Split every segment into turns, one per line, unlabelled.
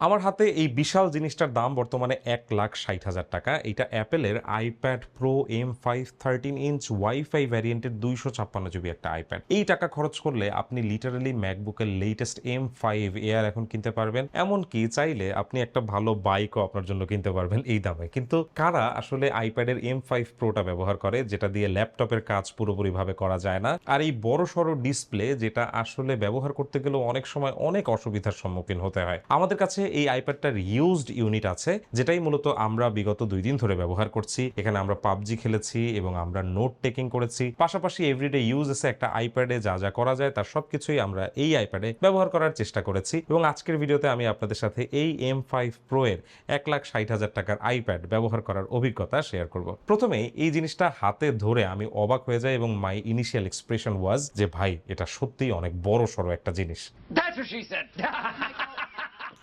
আমার হাতে এই বিশাল জিনিসটার দাম বর্তমানে 1,60,000 টাকা। এটা অ্যাপেলের iPad pro M5 13 inch wifi ভ্যারিয়েন্টের 256 জিবি একটা আইপ্যাড। এই টাকা খরচ করলে আপনি লিটারালি ম্যাকবুকের লেটেস্ট M5 এয়ার এখন কিনতে পারবেন। এমনকি চাইলে আপনি একটা ভালো বাইকও আপনার জন্য কিনতে পারবেন এই দামে। কিন্তু কারা আসলে আইপ্যাডের M5 প্রোটা ব্যবহার করে, যেটা দিয়ে ল্যাপটপের কাজ পুরোপুরিভাবে করা যায় না, আর এই বড়সড় ডিসপ্লে যেটা আসলে ব্যবহার করতে গেলেও অনেক সময় অনেক অসুবিধার সম্মুখীন হতে হয়। আমাদের কাছে এই আইপ্যাডটার ইউজড ইউনিট আছে, যেটাই মূলত আমরা বিগত 2 দিন ধরে ব্যবহার করছি। এখানে আমরা পাবজি খেলেছি এবং আমরা নোট টেকিং করেছি। পাশাপাশি এভরিডে ইউজেসে একটা আইপ্যাডে যা যা করা যায় তার সবকিছুই আমরা এই আইপ্যাডে ব্যবহার করার চেষ্টা করেছি। এবং আজকের ভিডিওতে আমি আপনাদের সাথে এই M5 প্রো এর 1,60,000 টাকার আইপ্যাড ব্যবহার করার অভিজ্ঞতা শেয়ার করব। প্রথমেই এই জিনিসটা হাতে ধরে আমি অবাক হয়ে যাই এবং মাই ইনিশিয়াল এক্সপ্রেশন ওয়াজ যে ভাই, এটা সত্যিই অনেক বড় সড়ো একটা জিনিস।
That's what she said.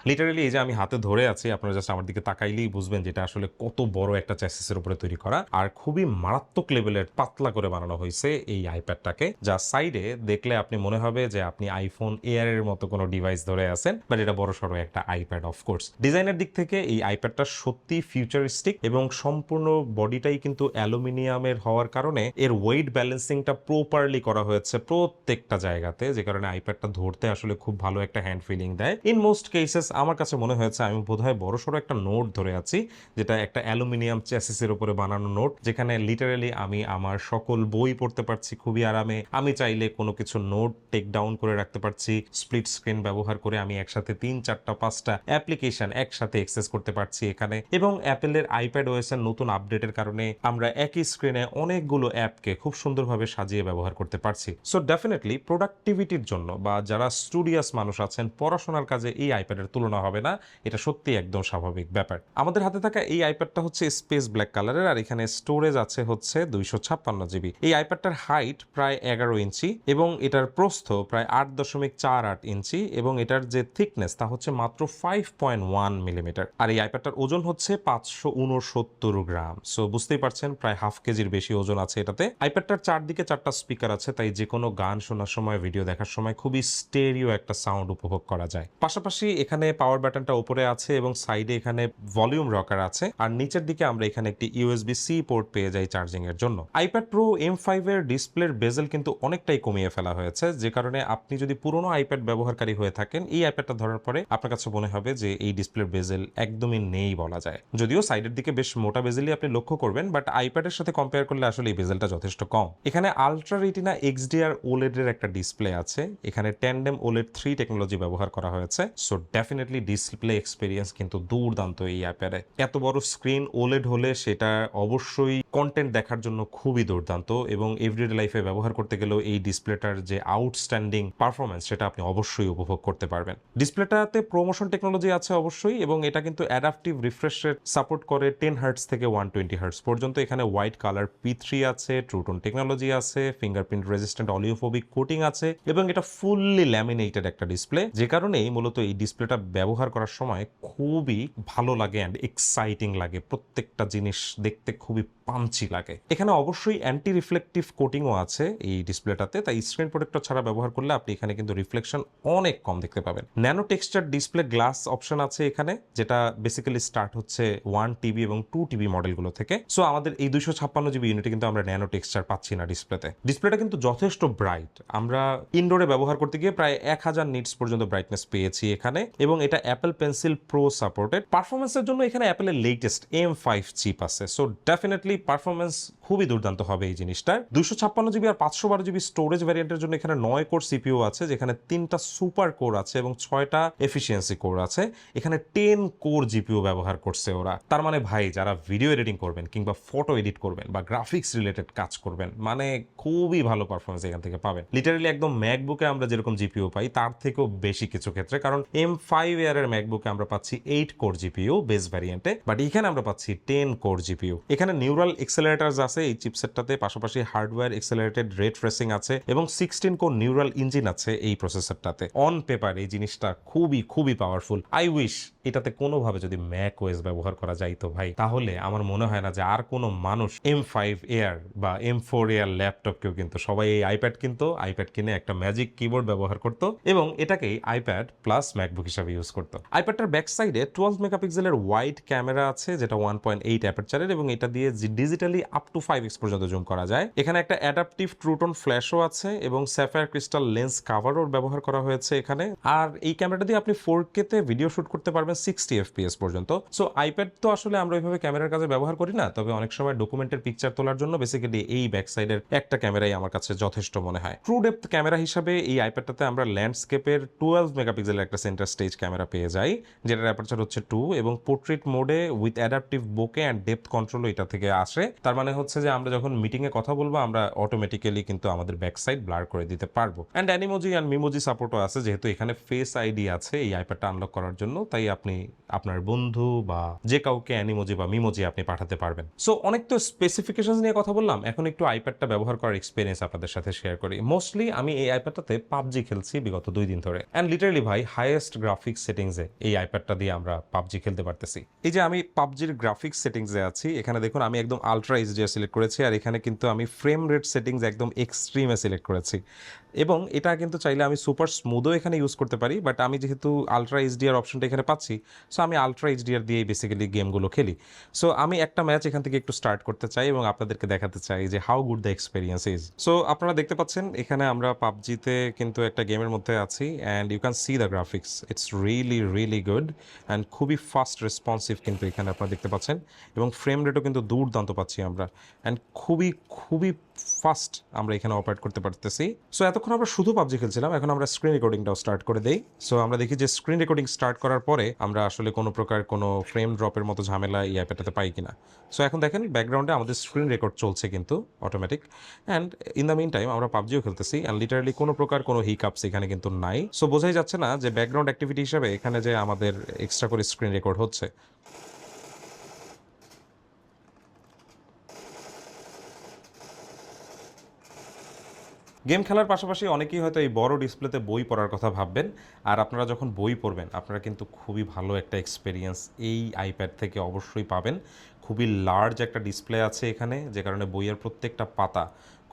Literally এই যে আমি হাতে ধরে আছি, আপনারা জাস্ট আমার দিকে তাকাইলেই বুঝবেন যেটা আসলে কত বড় একটা চ্যাসিসের উপরে তৈরি করা, আর খুবই মারাত্মক লেভেলের পাতলা করে বানানো হয়েছে এই আইপ্যাডটাকে, যা সাইডে দেখলে আপনি মনে হবে যে আপনি আইফোন এয়ার এর মতো কোনো ডিভাইস ধরে আছেন, বাট এটা বড় সড়ো একটা আইপ্যাড। অফকোর্স ডিজাইনের দিক থেকে এই আইপ্যাডটা সত্যি ফিউচারিস্টিক এবং সম্পূর্ণ বডিটাই কিন্তু অ্যালুমিনিয়ামের হওয়ার কারণে এর ওয়েট ব্যালেন্সিংটা প্রপারলি করা হয়েছে প্রত্যেকটা জায়গাতে, যে কারণে আইপ্যাডটা ধরতে আসলে খুব ভালো একটা হ্যান্ড ফিলিং দেয়। ইন মোস্ট কেসেস আমার কাছে মনে হয়েছে আমি বোধহয় বড়সড় একটা নোট ধরে আছি, যেটা একটা অ্যালুমিনিয়াম চ্যাসিসের উপরে বানানো নোট, যেখানে লিটারালি আমি আমার সকল বই পড়তে পারছি খুবই আরামে। আমি চাইলে কোনো কিছু নোট টেক ডাউন করে রাখতে পারছি। স্প্লিট স্ক্রিন ব্যবহার করে আমি একসাথে 3, 4, 5টা অ্যাপ্লিকেশন একসাথে অ্যাক্সেস করতে পারছি এখানে। এবং অ্যাপেলের আইপ্যাড ওএস এর নতুন আপডেটের কারণে আমরা একই স্ক্রিনে অনেকগুলো অ্যাপকে খুব সুন্দরভাবে সাজিয়ে ব্যবহার করতে পারছি। সো ডেফিনেটলি প্রোডাক্টিভিটির জন্য বা যারা স্টুডিয়াস মানুষ আছেন, পড়াশোনার কাজে এই আইপ্যাডের তুলনা হবে না, এটা সত্যি একদম স্বাভাবিক ব্যাপার। আমাদের হাতে থাকা এই আইপ্যাডটা হচ্ছে স্পেস ব্ল্যাক কালারের, আর এখানে স্টোরেজ আছে হচ্ছে 256 জিবি। এই আইপ্যাডটার হাইট প্রায় 11 ইঞ্চি এবং এটার প্রস্থ প্রায় 8.48 ইঞ্চি এবং এটার যে থিকনেস তা হচ্ছে মাত্র 5.1 মিলিমিটার। আর এই আইপ্যাডটার ওজন হচ্ছে 569 গ্রাম। সো বুঝতেই পারছেন প্রায় হাফ কেজির বেশি ওজন আছে এটাতে। আইপ্যাডটার চারদিকে 4টা স্পিকার আছে, তাই যে কোনো গান শোনার সময়, ভিডিও দেখার সময় খুবই স্টেরিও একটা সাউন্ড উপভোগ করা যায়। পাশাপাশি এখানে পাওয়ার বাটনটা উপরে আছে এবং সাইডে এখানে ভলিউম রকার আছে, আর নিচের দিকে আমরা এখানে একটি USB-C পোর্ট পেয়ে যাই চার্জিং এর জন্য। আইপ্যাড প্রো M5 এর ডিসপ্লের বেজেল কিন্তু অনেকটাই কমিয়ে ফেলা হয়েছে, যে কারণে আপনি যদি পুরনো আইপ্যাড ব্যবহারকারী হয়ে থাকেন, এই আইপ্যাডটা ধরার পরে আপনার কাছে মনে হবে যে এই ডিসপ্লের বেজেল একদমই নেই বলা যায়। যদিও সাইডের দিকে বেশ মোটা বেজেলই আপনি লক্ষ্য করবেন, বাট আইপ্যাডের সাথে কম্পেয়ার করলে আসলে এই বেজেলটা যথেষ্ট কম। এখানে আলট্রা রেটিনা XDR OLED এর একটা ডিসপ্লে আছে। এখানে ট্যান্ডেম OLED 3 টেকনোলজি ব্যবহার করা হয়েছে। সো ডেফিনেটলি ডিসপ্লে এক্সপেরিয়েন্স কিন্তু দুর্দান্ত এই আইপ্যাডে। এত বড় স্ক্রিন OLED হলে সেটা অবশ্যই কন্টেন্ট দেখার জন্য খুবই দুর্দান্ত, এবং এভরিডে লাইফে ব্যবহার করতে গেলেও এই ডিসপ্লেটার যে আউটস্ট্যান্ডিং পারফরমেন্স সেটা আপনি অবশ্যই উপভোগ করতে পারবেন। ডিসপ্লেটাতে প্রোমোশন টেকনোলজি আছে অবশ্যই, এবং এটা কিন্তু অ্যাডাপটিভ রিফ্রেশ রেট সাপোর্ট করে 10 হার্টজ থেকে 120 হার্টজ পর্যন্ত। এখানে হোয়াইট কালার P3 আছে, ট্রুটোন টেকনোলজি আছে, ফিঙ্গারপ্রিন্ট রেজিস্ট্যান্ট অলিওফোবিক কোটিং আছে, এবং এটা ফুললি ল্যামিনেটেড একটা ডিসপ্লে, যে কারণেই মূলত এই ডিসপ্লেটা ব্যবহার করার সময় খুবই ভালো লাগে অ্যান্ড এক্সাইটিং লাগে। প্রত্যেকটা জিনিস দেখতে খুবই পাঞ্চি লাগে। এখানে অবশ্যই অ্যান্টি রিফ্লেকটিভ কোটিংও আছে এই ডিসপ্লেটাতে, তাই স্ক্রিন প্রোটেক্টর ছাড়া ব্যবহার করলে আপনি এখানে কিন্তু রিফ্লেকশন অনেক কম দেখতে পাবেন। Nano texture display glass option আছে এখানে, যেটা বেসিক্যালি স্টার্ট হচ্ছে 1 TB এবং 2 TB মডেলগুলো থেকে। সো আমাদের এই 256 জিবি ইউনিটে কিন্তু আমরা ন্যানো টেক্সচার পাচ্ছি না ডিসপ্লেতে। ডিসপ্লেটা কিন্তু যথেষ্ট ব্রাইট। আমরা ইনডোরে ব্যবহার করতে গিয়ে প্রায় 1000 নিটস পর্যন্ত ব্রাইটনেস পেয়েছি এখানে, এবং এটা অ্যাপল পেন্সিল প্রো সাপোর্টেড। পারফরমেন্সের জন্য এখানে অ্যাপেলের লেটেস্ট M5 চিপ আছে। সো ডেফিনেটলি পারফরমেন্স খুবই দুর্দান্ত হবে এই জিনিসটার। 256 জিবি আর 512 জিবি স্টোরেজ ভ্যারিয়েন্টের জন্য এখানে 9 কোর সিপিইউ আছে, যেখানে 3টা সুপার কোর আছে এবং 6টা এফিসিয়েন্সি কোর আছে। এখানে 10 কোর জিপিইউ ব্যবহার করছে ওরা। তার মানে ভাই, যারা ভিডিও এডিটিং করবেন কিংবা ফটো এডিট করবেন বা গ্রাফিক্স রিলেটেড কাজ করবেন, মানে খুবই ভালো পারফরমেন্স এখান থেকে পাবেন। লিটারালি একদম ম্যাকবুকে আমরা যেরকম জিপিইউ পাই তার থেকেও বেশি কিছু ক্ষেত্রে, কারণ M5 এয়ার এর ম্যাকবুকে আমরা পাচ্ছি 8 কোর জিপিইউ বেস ভ্যারিয়েন্টে, বাট এখানে আমরা পাচ্ছি 10 কোর জিপিইউ। এখানে নিউরাল এক্সেলারেটরস আছে এই চিপসেটটাতে, পাশাপাশি হার্ডওয়্যার এক্সেলারেটেড রে ট্রেসিং আছে এবং 16 কোর নিউরাল ইঞ্জিন আছে এই প্রসেসরটাতে। অন পেপার এই জিনিসটা খুবই খুবই পাওয়ারফুল। আই উইশ এটাতে কোনোভাবে যদি ম্যাক ওএস ব্যবহার করা যাইতো ভাই, তাহলে আমার মনে হয় না যে আর কোনো মানুষ M5 এয়ার বা M4 এয়ার ল্যাপটপকেও কিন্তু সবাই এই আইপ্যাড কিনতো, আইপ্যাড কিনে একটা ম্যাজিক কিবোর্ড ব্যবহার করতো এবং এটাকেই আইপ্যাড প্লাস ম্যাকবুক হিসাবে হিসাবে ইউজ করতো। আইপ্যাডটার ব্যাক সাইডে 12 মেগাপিক্সেলের ওয়াইড ক্যামেরা আছে, যেটা 1.8 অ্যাপারচারের, এবং এটা দিয়ে ডিজিটালি আপ টু 5x পর্যন্ত জুম করা যায়। এখানে একটা অ্যাডাপটিভ ট্রুটোন ফ্ল্যাশও আছে এবং স্যাফায়ার ক্রিস্টাল লেন্স কাভারও ব্যবহার করা হয়েছে এখানে। আর এই ক্যামেরাটা দিয়ে আপনি 4K তে ভিডিও শুট করতে পারবেন 60 FPS পর্যন্ত। সো আইপ্যাড তো আসলে আমরা ওইভাবে ক্যামেরার কাজে ব্যবহার করি না, তবে অনেক সময় ডকুমেন্টের পিকচার তোলার জন্য বেসিক্যালি এই ব্যাক সাইডের একটা ক্যামেরাই আমার কাছে যথেষ্ট মনে হয়। ট্রু ডেপথ ক্যামেরা হিসাবে এই আইপ্যাডটাতে আমরা ল্যান্ডস্কেপের 12 মেগাপিক্সেলের একটা সেন্টার স্টেজ ক্যামেরা পেয়ে যাই, যেটার অ্যাপারচার হচ্ছে 2, এবং পোর্ট্রেট মোডে with adaptive bokeh and depth কন্ট্রোলও এটা থেকে আসে। তার মানে হচ্ছে যে আমরা যখন মিটিং এ কথা বলবো আমরা অটোমেটিক্যালি কিন্তু আমাদের ব্যাক সাইড ব্লার করে দিতে পারবো। অ্যান্ড অ্যানিমোজি অ্যান্ড মিমোজি সাপোর্টও আছে, যেহেতু এখানে ফেস আইডি আছে এই আইপ্যাডটা আনলক করার জন্য, তাই আপনি আপনার বন্ধু বা যে কাউকে অ্যানিমোজি বা মিমোজি আপনি পাঠাতে পারবেন। সো অনেক তো স্পেসিফিকেশনস নিয়ে কথা বললাম, এখন একটু আইপ্যাডটা ব্যবহার করার এক্সপিরিয়েন্স আপনাদের সাথে শেয়ার করি। মোস্টলি আমি এই আইপ্যাডটাতে পাবজি খেলছি বিগত 2 দিন ধরে, অ্যান্ড লিটারালি ভাই হাইয়েস্ট গ্রাফিক্স সেটিংসে এই আইপ্যাডটা দিয়ে আমরা পাবজি খেলতে পারতেছি। এই যে আমি পাবজির গ্রাফিক্স সেটিংসে আছি, এখানে দেখুন আমি একদম আলট্রা এইচডিআর সিলেক্ট করেছি, আর এখানে কিন্তু আমি ফ্রেম রেট সেটিংস একদম এক্সট্রিমে সিলেক্ট করেছি, এবং এটা কিন্তু চাইলে আমি সুপার স্মুথও এখানে ইউজ করতে পারি, বাট আমি যেহেতু আলট্রা এইচডিআর অপশনটা এখানে পাচ্ছি, সো আমি আলট্রা এইচডিআর দিয়েই বেসিক্যালি গেমগুলো খেলি। সো আমি একটা ম্যাচ এখান থেকে একটু স্টার্ট করতে চাই এবং আপনাদেরকে দেখাতে চাই যে how good the experience is. So আপনারা দেখতে পাচ্ছেন এখানে আমরা পাবজিতে কিন্তু একটা গেমের মধ্যে আছি, and you can see the graphics, it's really really good and খুবই ফাস্ট রেসপন্সিভ কিন্তু এখানে আপনারা দেখতে পাচ্ছেন, এবং ফ্রেম রেটও কিন্তু দুর্দান্ত পাচ্ছি আমরা, অ্যান্ড খুবই খুবই ফাস্ট আমরা এখানে অপারেট করতে পারতেছি। সো এতক্ষণ আমরা শুধু পাবজি খেলছিলাম, এখন আমরা স্ক্রিন রেকর্ডিংটাও স্টার্ট করে দেই। সো আমরা দেখি যে স্ক্রিন রেকর্ডিং স্টার্ট করার পরে আমরা আসলে কোনো প্রকার কোনো ফ্রেম ড্রপের মতো ঝামেলা এই আইপ্যাডটাতে পাই কিনা। সো এখন দেখেন ব্যাকগ্রাউন্ডে আমাদের স্ক্রিন রেকর্ড চলছে কিন্তু automatic, and in the mean time আমরা পাবজিও খেলতেছি, অ্যান্ড লিটারালি কোনো প্রকার কোনো হিকআপস এখানে কিন্তু নাই। সো বোঝাই যাচ্ছে না যে ব্যাকগ্রাউন্ড অ্যাক্টিভিটি হিসাবে এখানে যে আমাদের এক্সট্রা করে স্ক্রিন রেকর্ড হচ্ছে। গেম খেলার পাশাপাশি অনেকেই হয়তো এই বড় ডিসপ্লেতে বই পড়ার কথা ভাববেন, আর আপনারা যখন বই পড়বেন আপনারা কিন্তু খুবই ভালো একটা এক্সপিরিয়েন্স এই আইপ্যাড থেকে অবশ্যই পাবেন। খুবই লার্জ একটা ডিসপ্লে আছে এখানে, যে কারণে বইয়ের প্রত্যেকটা পাতা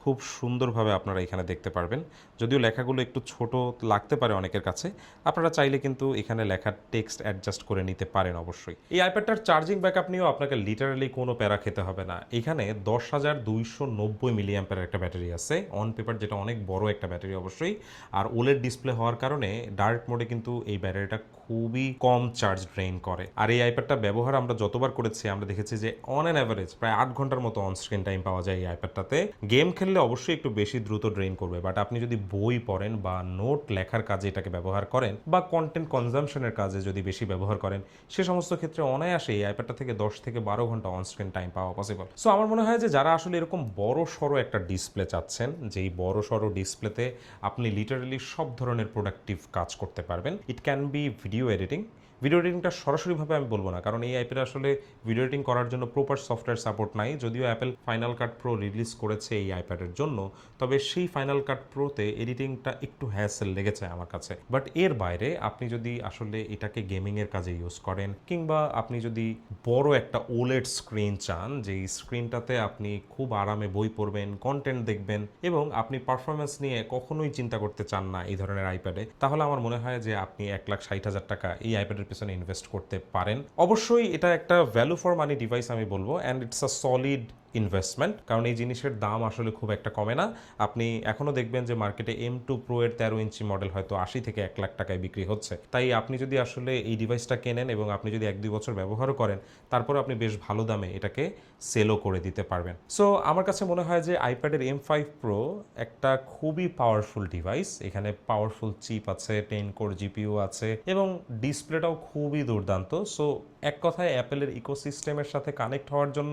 খুব সুন্দরভাবে আপনারা এখানে দেখতে পারবেন। যদিও লেখাগুলো একটু ছোট লাগতে পারে অনেকের কাছে, আপনারা চাইলে কিন্তু এখানে লেখার টেক্সট অ্যাডজাস্ট করে নিতে পারেন অবশ্যই। এই আইপ্যাডটার চার্জিং ব্যাকআপ নিয়েও আপনাকে লিটারালি কোনো প্যারা খেতে হবে না। এখানে 10,290 মিলিঅ্যাম্পের একটা ব্যাটারি আছে অন পেপার, যেটা অনেক বড় একটা ব্যাটারি অবশ্যই, আর ওলেড ডিসপ্লে হওয়ার কারণে ডার্ক মোডে কিন্তু এই ব্যাটারিটা খুবই কম চার্জ ড্রেইন করে। আর এই আইপ্যাডটা ব্যবহার আমরা যতবার করেছি আমরা দেখেছি যে অন অ্যান অ্যাভারেজ প্রায় 8 ঘন্টার মতো অন স্ক্রিন টাইম পাওয়া যায় এই আইপ্যাডটাতে। গেম খেললে অবশ্যই একটু বেশি দ্রুত ড্রেইন করবে, বাট আপনি যদি বই পড়েন বা নোট লেখার কাজে এটাকে ব্যবহার করেন বা কন্টেন্ট কনজামশনের কাজে যদি বেশি ব্যবহার করেন, সে সমস্ত ক্ষেত্রে অনায়াসে এই আইপ্যাডটা থেকে 10 থেকে 12 ঘন্টা অন স্ক্রিন টাইম পাওয়া পসিবল। সো আমার মনে হয় যে যারা আসলে এরকম বড় সড়ো একটা ডিসপ্লে চাচ্ছেন, যেই বড় সড়ো ডিসপ্লেতে আপনি লিটারালি সব ধরনের প্রোডাক্টিভ কাজ করতে পারবেন, it can be video editing. Video এডিটিংটা সরাসরিভাবে আমি বলবো না, কারণ এই অ্যাপের আসলে ভিডিও এডিটিং করার জন্য প্রপার সফটওয়্যার সাপোর্ট নাই। যদিও অ্যাপেল ফাইনাল কাট প্রো রিলিজ করেছে এই আইপ্যাডের জন্য, তবে সেই ফাইনাল কাট প্রোতে এডিটিংটা একটু হ্যাসেল লেগেছে আমার কাছে। বাট এর বাইরে আপনি যদি আসলে এটাকে গেমিংয়ের কাজে ইউজ করেন, কিংবা আপনি যদি বড় একটা ওলেড স্ক্রিন চান, যেই স্ক্রিনটাতে আপনি খুব আরামে বই পড়বেন, কন্টেন্ট দেখবেন, এবং আপনি পারফরমেন্স নিয়ে কখনোই চিন্তা করতে চান না এই ধরনের আইপ্যাডে, তাহলে আমার মনে হয় যে আপনি 1,60,000 টাকা এই আইপ্যাডের পেছনে ইনভেস্ট করতে পারেন। অবশ্যই এটা একটা ভ্যালু ফর মানি ডিভাইস আমি বলবো, and it's a solid investment, কারণ এই জিনিসের দাম আসলে খুব একটা কমে না। আপনি এখনও দেখবেন যে মার্কেটে M2 Pro এর 13 ইঞ্চি মডেল হয়তো 80 থেকে 1 লাখ টাকায় বিক্রি হচ্ছে। তাই আপনি যদি আসলে এই ডিভাইসটা কেনেন এবং আপনি যদি 1-2 বছর ব্যবহারও করেন, তারপরে আপনি বেশ ভালো দামে এটাকে সেলও করে দিতে পারবেন। সো আমার কাছে মনে হয় যে আইপ্যাডের M5 Pro একটা খুবই পাওয়ারফুল ডিভাইস। এখানে পাওয়ারফুল চিপ আছে, 10 কোর জিপিইউ আছে, এবং ডিসপ্লেটাও খুবই দুর্দান্ত। সো এক কথায় অ্যাপেলের ইকোসিস্টেমের সাথে কানেক্ট হওয়ার জন্য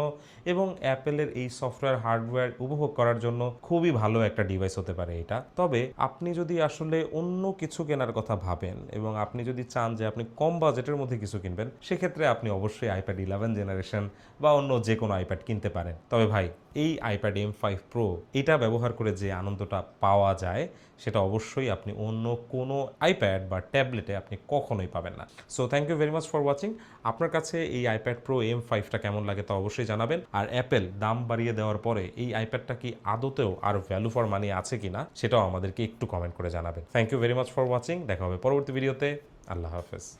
এবং অ্যাপেলের এই সফটওয়্যার হার্ডওয়্যার উপভোগ করার জন্য খুবই ভালো একটা ডিভাইস হতে পারে এটা। তবে আপনি যদি আসলে অন্য কিছু কেনার কথা ভাবেন এবং আপনি যদি চান যে আপনি কম বাজেটের মধ্যে কিছু কিনবেন, সেক্ষেত্রে আপনি অবশ্যই আইপ্যাড 11 জেনারেশন বা অন্য যে কোনো আইপ্যাড কিনতে পারেন। তবে ভাই, এই আইপ্যাড M5 Pro এটা ব্যবহার করে যে আনন্দটা পাওয়া যায়, সেটা অবশ্যই আপনি অন্য কোনো আইপ্যাড বা ট্যাবলেটে আপনি কখনোই পাবেন না। So thank you very much for watching. আপনার কাছে এই আইপ্যাড প্রো M5টা কেমন লাগে তা অবশ্যই জানাবেন। আর অ্যাপেল দাম বাড়িয়ে দেওয়ার পরে এই আইপ্যাডটা কি আদতেও আর ভ্যালু ফর মানি আছে কিনা, সেটাও আমাদেরকে একটু কমেন্ট করে জানাবেন। Thank you very much for watching. দেখা হবে পরবর্তী ভিডিওতে। আল্লাহ হাফেজ।